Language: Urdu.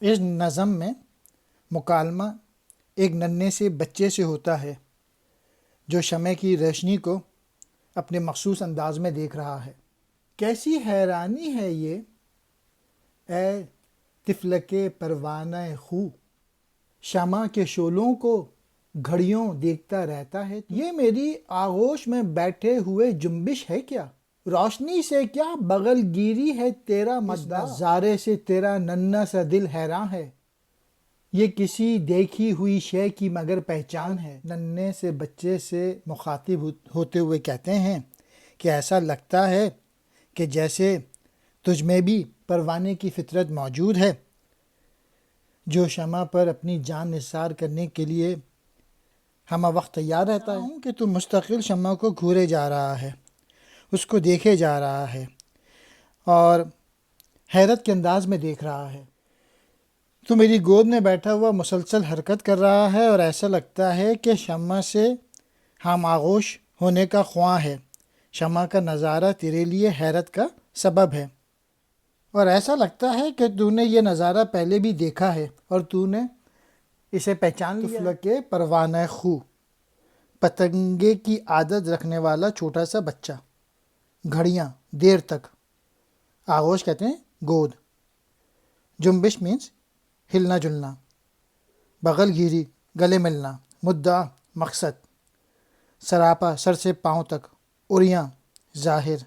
اس نظم میں مکالمہ ایک ننھے سے بچے سے ہوتا ہے جو شمع کی روشنی کو اپنے مخصوص انداز میں دیکھ رہا ہے۔ کیسی حیرانی ہے یہ اے طفلک پروانہ خو، شمع کے شعلوں کو گھڑیوں دیکھتا رہتا ہے۔ یہ میری آغوش میں بیٹھے ہوئے جنبش ہے کیا؟ روشنی سے کیا بغل گیری ہے تیرا مداح، اس نظارے سے تیرا ننھا سا دل حیران ہے۔ یہ کسی دیکھی ہوئی شے کی مگر پہچان ہے۔ ننھے سے بچے سے مخاطب ہوتے ہوئے کہتے ہیں کہ ایسا لگتا ہے کہ جیسے تجھ میں بھی پروانے کی فطرت موجود ہے جو شمع پر اپنی جان نثار کرنے کے لیے ہمہ وقت تیار رہتا ہے کہ تو مستقل شمع کو گھورے جا رہا ہے، اس کو دیکھے جا رہا ہے اور حیرت کے انداز میں دیکھ رہا ہے۔ تو میری گود میں بیٹھا ہوا مسلسل حرکت کر رہا ہے اور ایسا لگتا ہے کہ شمع سے ہم آغوش ہونے کا خواہاں ہے۔ شمع کا نظارہ تیرے لیے حیرت کا سبب ہے اور ایسا لگتا ہے کہ تو نے یہ نظارہ پہلے بھی دیکھا ہے اور تو نے اسے پہچان لیا۔ طفلک پروانہ خو، پتنگے کی عادت رکھنے والا چھوٹا سا بچہ، گھڑیاں دیر تک، آغوش کہتے ہیں گود، جنبش مینس ہلنا جلنا، بغل گیری گلے ملنا، مدعا مقصد، سراپا سر سے پاؤں تک، عریاں ظاہر،